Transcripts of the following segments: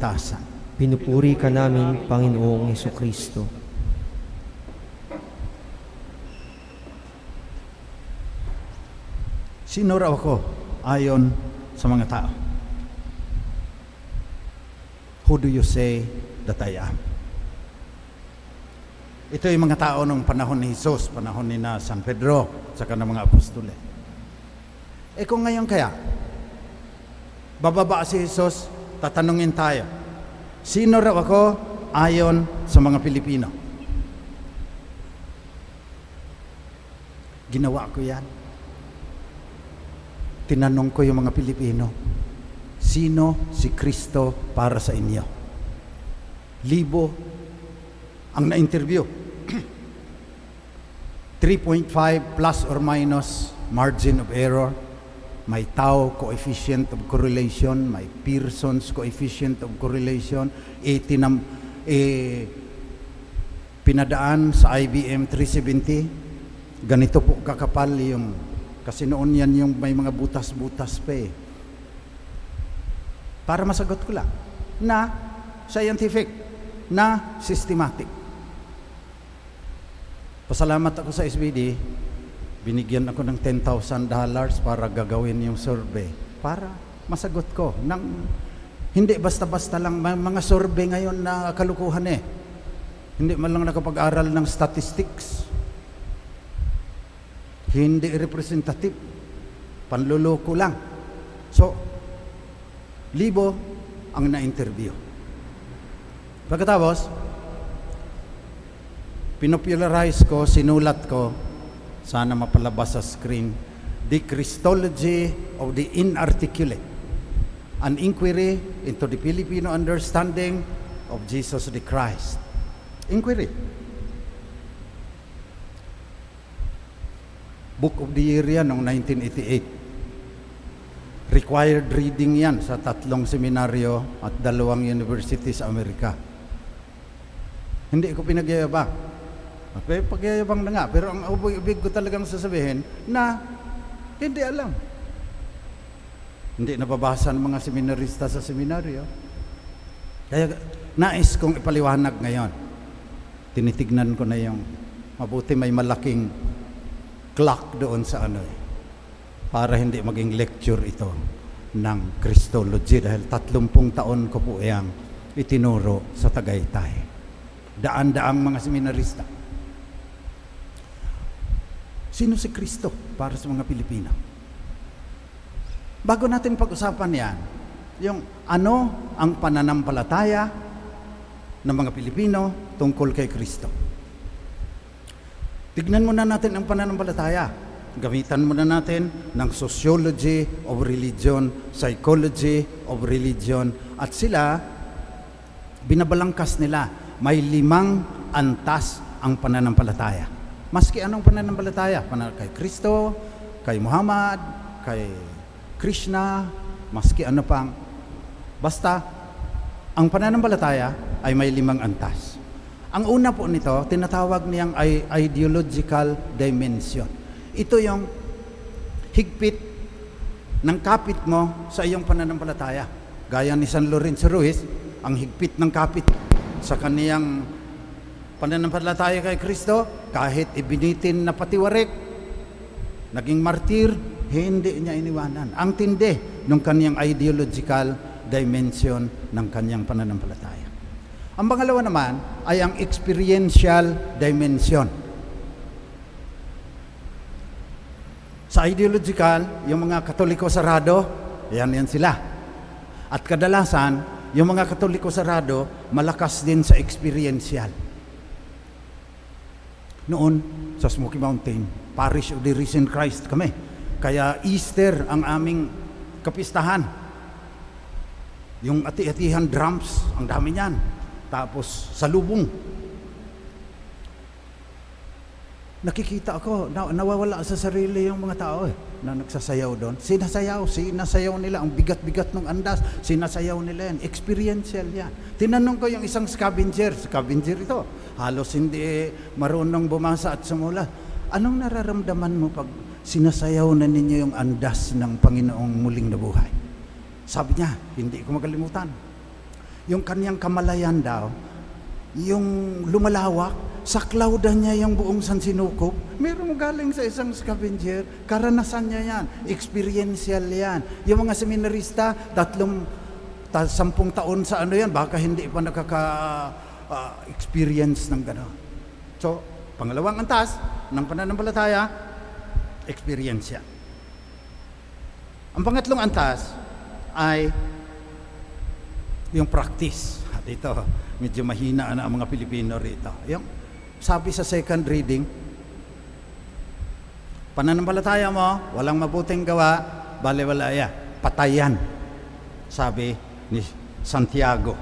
kaligtasan. Pinupuri ka namin, Panginoong Hesukristo. Sino raw ako ayon sa mga tao? Who do you say that I am? Ito yung mga tao nung panahon ni Jesus, panahon ni na San Pedro, saka ng mga apostole. Kung ngayon kaya, bababa si Jesus, tatanungin tayo, sino raw ako ayon sa mga Pilipino? Ginawa ko yan. Tinanong ko yung mga Pilipino, sino si Kristo para sa inyo? Libo ang na-interview. 3.5 plus or minus margin of error. May Tau coefficient of correlation, may Pearson's coefficient of correlation, pinadaan sa IBM 370. Ganito po kakapal yung, kasi noon yan yung may mga butas-butas pa eh. Para masagot ko lang, na scientific, na systematic. Pasalamat ako sa SBD, binigyan ako ng $10,000 para gagawin yung survey. Para masagot ko. Hindi basta-basta lang, mga survey ngayon na kalukuhan eh. Hindi man lang nakapag-aral ng statistics. Hindi representative. Panluloko lang. So, libo ang na-interview. Pagkatapos, pinopularize ko, sinulat ko, sana mapalabas sa screen, The Christology of the Inarticulate, an inquiry into the Filipino understanding of Jesus the Christ. Inquiry. Book of the Year yan noong 1988. Required reading yan sa 3 seminaryo at 2 university sa Amerika. Hindi ko pinagyayabang. Okay, pagyayabang na nga. Pero ang ibig ko talagang sasabihin na hindi alam. Hindi nababasa ng mga seminarista sa seminaryo. Kaya nais kong ipaliwanag ngayon. Tinitignan ko na yung mabuti may malaking clock doon sa ano eh. Para hindi maging lecture ito ng Christology dahil 30 taon ko po iyang itinuro sa Tagaytay. Daan-daang mga seminarista. Sino si Kristo para sa mga Pilipino? Bago natin pag-usapan yan, yung ano ang pananampalataya ng mga Pilipino tungkol kay Kristo. Tignan muna natin ang pananampalataya. Gamitan muna natin ng sociology of religion, psychology of religion, at sila, binabalangkas nila, may 5 antas ang pananampalataya. Maski anong pananampalataya, kay Kristo, kay Muhammad, kay Krishna, maski ano pang, basta, ang pananampalataya ay may 5 antas. Ang una po nito, tinatawag niyang ideological dimension. Ito yung higpit ng kapit mo sa iyong pananampalataya. Gaya ni San Lorenzo Ruiz, ang higpit ng kapit sa kaniyang pananampalataya kay Kristo, kahit ibinitin na patiwarik, naging martir, hindi niya iniwanan. Ang tindi ng kaniyang ideological dimension ng kaniyang pananampalataya. Ang pangalawa naman ay ang experiential dimension. Sa ideological, yung mga Katoliko sarado, yan sila. At kadalasan, yung mga Katoliko sarado, malakas din sa experiential. Noon, sa Smoky Mountain, Parish of the Risen Christ kami. Kaya Easter ang aming kapistahan. Yung ati-atihan drums, ang dami niyan. Tapos, salubong. Nakikita ako, nawawala sa sarili yung mga tao na nagsasayaw doon. Sinasayaw nila, ang bigat-bigat ng andas, sinasayaw nila yan. Experiential yan. Tinanong ko yung isang scavenger ito, halos hindi marunong bumasa at sumula. Anong nararamdaman mo pag sinasayaw na ninyo yung andas ng Panginoong muling nabuhay? Sabi niya, hindi ko makalimutan. yung kanyang kamalayan daw, yung lumalawak, saklawdan niya yung buong San Sinukob. Meron galing sa isang scavenger, karanasan niya yan, experiential yan. Yung mga seminarista, 10 taon sa ano yan, baka hindi pa experience ng gano'n. So, pangalawang antas ng pananampalataya, experience yan. Ang pangatlong antas ay yung practice. Dito, medyo mahina na ang mga Pilipino rito. Yung sabi sa second reading, pananampalataya mo, walang mabuting gawa, baliwalaya, patayan. Sabi ni Santiago,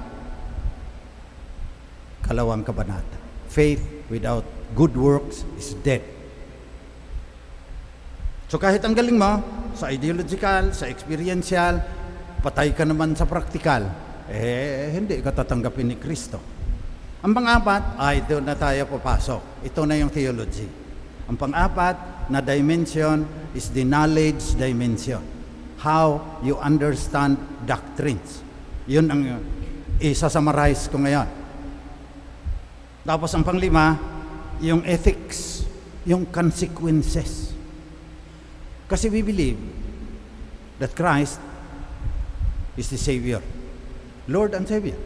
kalawang kabanata. Faith without good works is dead. So kahit ang galing mo, sa ideological, sa experiential, patay ka naman sa practical, hindi ka tatanggapin ni Kristo. Ang pang-apat, ito na tayo papasok. Ito na yung theology. Ang pang-apat na dimension is the knowledge dimension. How you understand doctrines. Yun ang isa-summarize ko ngayon. Tapos ang pang-lima, yung ethics, yung consequences. Kasi we believe that Christ is the Savior, Lord and Savior.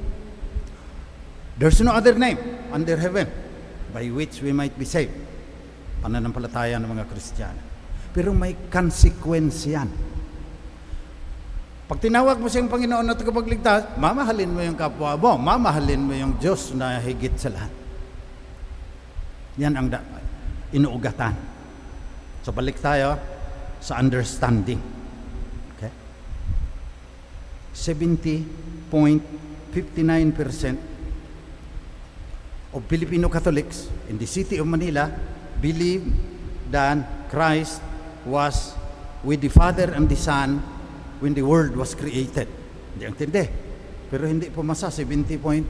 There's no other name under heaven by which we might be saved. Pananampalataya ng mga Kristiyano. Pero may consequence yan. Pag tinawag mo siyang Panginoon at tagapagligtas, mamahalin mo yung kapwa mo, mamahalin mo yung Diyos na higit sa lahat. Yan ang inuugatan. So balik tayo sa understanding. Okay? 70.59% of Filipino Catholics in the city of Manila believe that Christ was with the Father and the Son when the world was created. Hindi ang tindi. Pero hindi pumasa, 70.59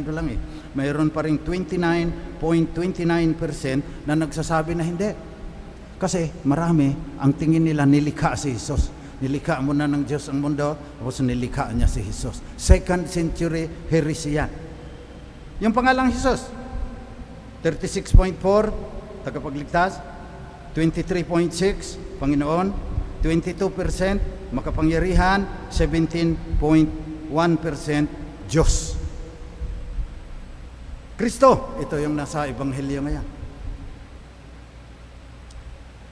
pa lang eh. Mayroon pa rin 29.29% na nagsasabi na hindi. Kasi marami, ang tingin nila nilikha si Jesus. Nilikha muna ng Diyos ang mundo, tapos nilikha niya si Jesus. Second century heresy yan. Yung pangalang Jesus, 36.4, tagapagligtas, 23.6, Panginoon, 22%, makapangyarihan, 17.1%, Diyos. Kristo, ito yung nasa Ebanghelyo ngayon.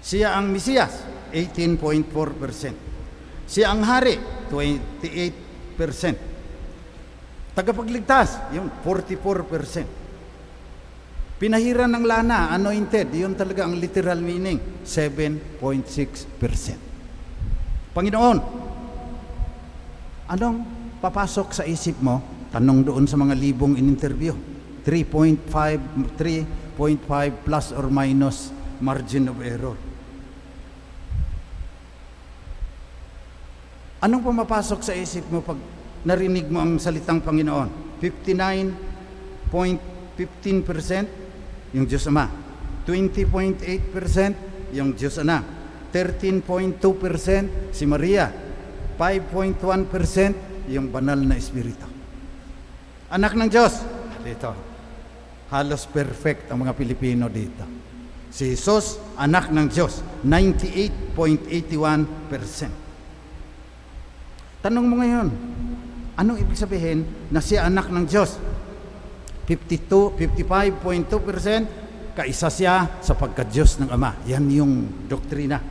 Siya ang Mesiyas, 18.4%. Siya ang Hari, 28%. Tagapagligtas, yung 44%. Pinahiran ng lana, anointed, yun talaga ang literal meaning, 7.6%. Panginoon, anong papasok sa isip mo? Tanong doon sa mga libong in-interview. 3.5 plus or minus margin of error. Anong pumapasok sa isip mo pag narinig mo ang salitang Panginoon? 59.15% yung Diyos Ama, 20.8% yung Diyos Anak, 13.2% si Maria, 5.1% yung banal na Espiritu. Anak ng Diyos, dito, halos perfect ang mga Pilipino dito. Si Jesus, anak ng Diyos, 98.81%. Tanong mo ngayon, anong ibig sabihin na siya anak ng Diyos? 55.2%, kaisa siya sa pagka-Diyos ng Ama. Yan yung doktrina.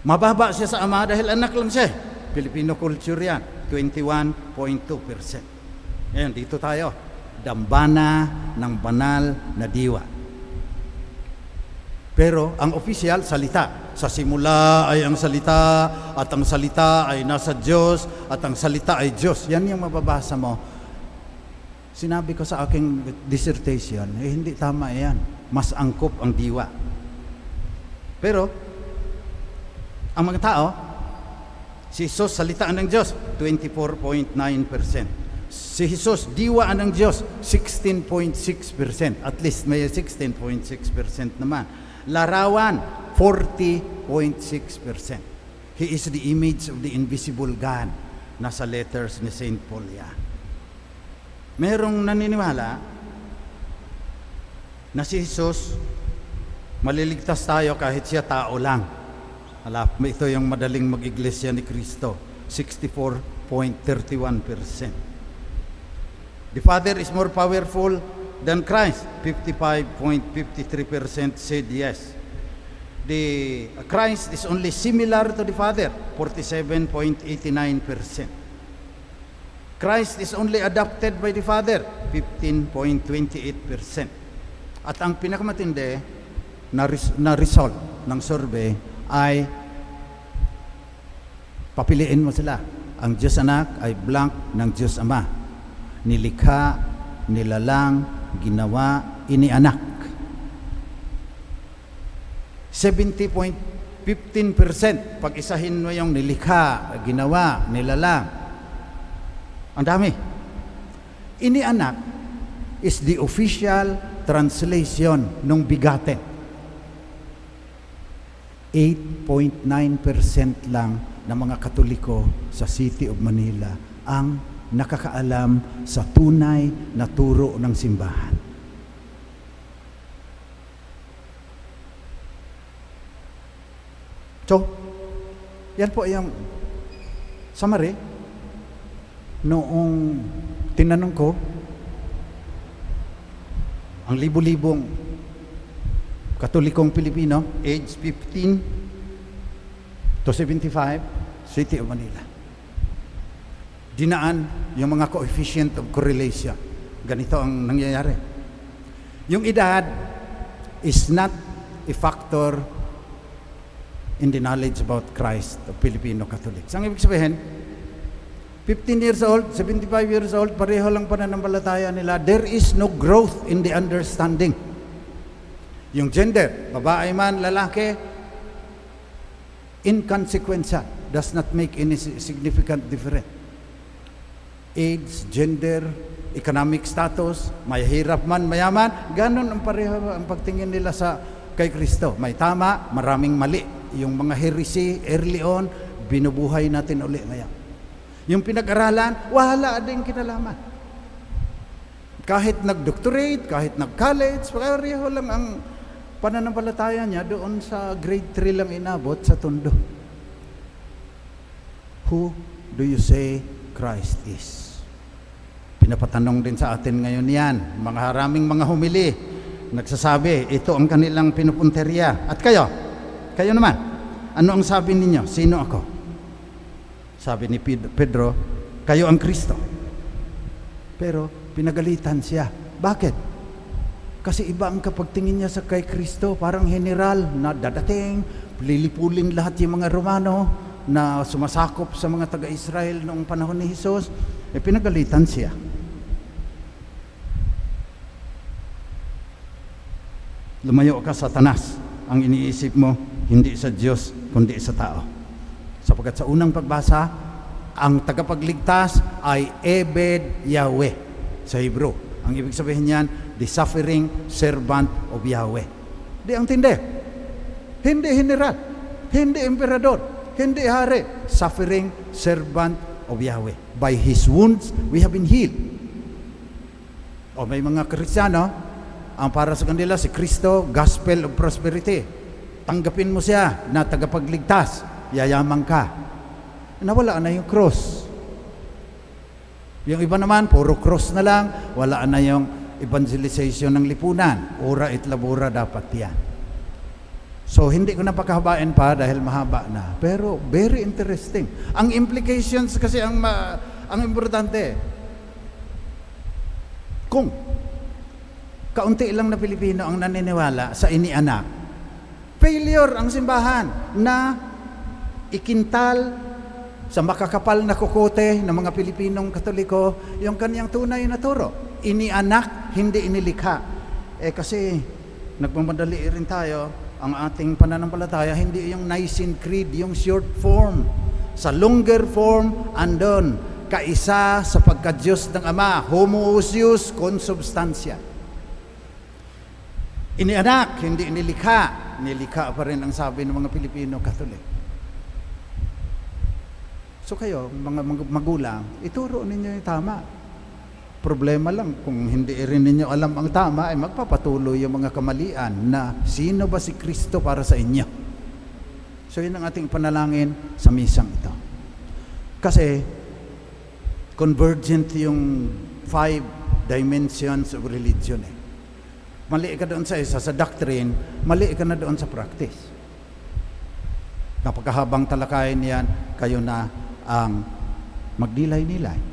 Mababa siya sa Ama dahil anak lang siya. Filipino culture yan, 21.2%. Ngayon, dito tayo. Dambana ng banal na diwa. Pero ang opisyal, salita. Sa simula ay ang salita, at ang salita ay nasa Diyos, at ang salita ay Diyos. Yan yung mababasa mo. Sinabi ko sa aking dissertation, hindi tama yan. Mas angkop ang diwa. Pero, ang mga tao, si Jesus, salitaan ng Diyos, 24.9%. Si Jesus, diwaan ng Diyos, 16.6%. At least may 16.6% naman. Larawan, 40.6%. He is the image of the invisible God. nasa letters ni St. Paul yan. Merong naniniwala na si Jesus, maliligtas tayo kahit siya tao lang. Ito yung madaling mag-iglesia ni Kristo, 64.31%. The Father is more powerful than Christ, 55.53% said yes. The Christ is only similar to the Father, 47.89%. Christ is only adopted by the Father, 15.28%. At ang pinakamatindi na result ng survey ay papiliin mo sila. Ang Diyos Anak ay blank ng Diyos Ama. Nilikha, nilalang, ginawa, inianak. 70.15% pag isahin mo yung nilikha, ginawa, nilalang. Ang dami. Inianak is the official translation ng bigatin. 8.9% lang ng mga Katoliko sa City of Manila ang nakakaalam sa tunay na turo ng simbahan. So, yan po yung summary. Noong tinanong ko, ang libu-libong Katolikong Pilipino, age 15 to 75, City of Manila. Dinaan yung mga coefficient of correlation. Ganito ang nangyayari. Yung edad is not a factor in the knowledge about Christ of Filipino Catholics. Ang ibig sabihin, 15 years old, 75 years old, pareho lang pananampalataya nila. There is no growth in the understanding. Yung gender, babae man, lalaki, inconsequential, does not make any significant difference. Age, gender, economic status, may hirap man, mayaman, ganon ang pareho ang pagtingin nila sa kay Kristo. May tama, maraming mali. Yung mga heresy, early on, binubuhay natin uli ngayon. Yung pinag-aralan, wala din kinalaman. Kahit nag-doctorate, kahit nag-college, pareho lang ang pananampalataya niya doon sa grade 3 lang inabot sa Tondo. Who do you say Christ is? Pinapatanong din sa atin ngayon yan. Mga haraming mga humili, nagsasabi, ito ang kanilang pinupunteriya. At kayo naman, ano ang sabi ninyo? Sino ako? Sabi ni Pedro, kayo ang Kristo. Pero pinagalitan siya. Bakit? Kasi iba ang kapagtingin niya sa kay Kristo, parang general na dadating, lilipulin lahat yung mga Romano na sumasakop sa mga taga-Israel noong panahon ni Jesus. Pinagalitan siya. Lumayo ka, Satanas. Ang iniisip mo, hindi sa Diyos, kundi sa tao. Sapagkat sa unang pagbasa, ang tagapagligtas ay Ebed Yahweh sa Hebrew. Ang ibig sabihin niyan, the suffering servant of Yahweh. Di ang tindi. Hindi general, hindi emperador, hindi hari. Suffering servant of Yahweh. By His wounds, we have been healed. O may mga Kristiyano, ang para sa kanila si Kristo, gospel of prosperity. Tanggapin mo siya na tagapagligtas, yayaman ka. Nawala na yung cross. Yung iba naman, puro cross na lang, wala na yung evangelization ng lipunan. Ora et labora dapat yan. So, hindi ko napakahabain pa dahil mahaba na. Pero, very interesting. Ang implications kasi ang importante. Kung kaunti lang na Pilipino ang naniniwala sa inianak, failure ang simbahan na ikintal sa makakapal na kukote ng mga Pilipinong Katoliko yung kanyang tunay na turo. Inianak, hindi inilikha. Kasi nagmamadali rin tayo, ang ating pananampalataya, hindi yung Nicene Creed, yung short form. Sa longer form, andon, kaisa sa pagka-Diyos ng Ama, homoousios consubstantia. Inianak, hindi inilikha. Nilikha pa rin ang sabi ng mga Pilipino Katolik. So kayo, mga magulang, ituro ninyo yung tama. Problema lang, kung hindi rin ninyo alam ang tama, ay magpapatuloy yung mga kamalian na sino ba si Kristo para sa inyo. So yun ang ating panalangin sa misang ito. Kasi convergent yung 5 dimensions of religion eh. Mali ka doon sa isa, sa doctrine, mali ka na doon sa practice. Napakahabang talakayan yan, kayo na ang magdilay-nilay.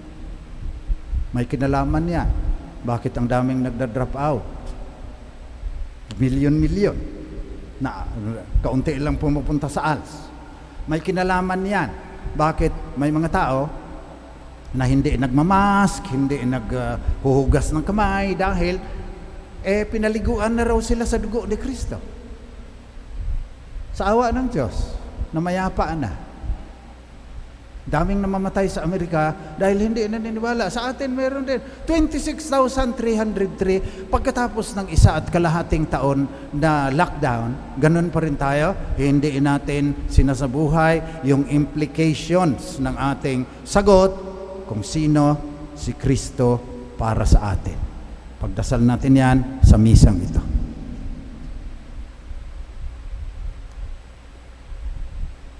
May kinalaman yan. Bakit ang daming nagda-drop out? Milyon-milyon. Na kaunti lang pumupunta sa ALS. May kinalaman yan. Bakit may mga tao na hindi nagmamask, hindi naghuhugas ng kamay dahil pinaliguan na raw sila sa dugo ni Kristo. Sa awa ng Diyos, namayapa na. Daming namamatay sa Amerika dahil hindi naniniwala. Sa atin meron din 26,303 pagkatapos ng 1.5 taon na lockdown. Ganun pa rin tayo. Hindi natin sinasabuhay yung implications ng ating sagot kung sino si Kristo para sa atin. Pagdasal natin yan sa misang ito.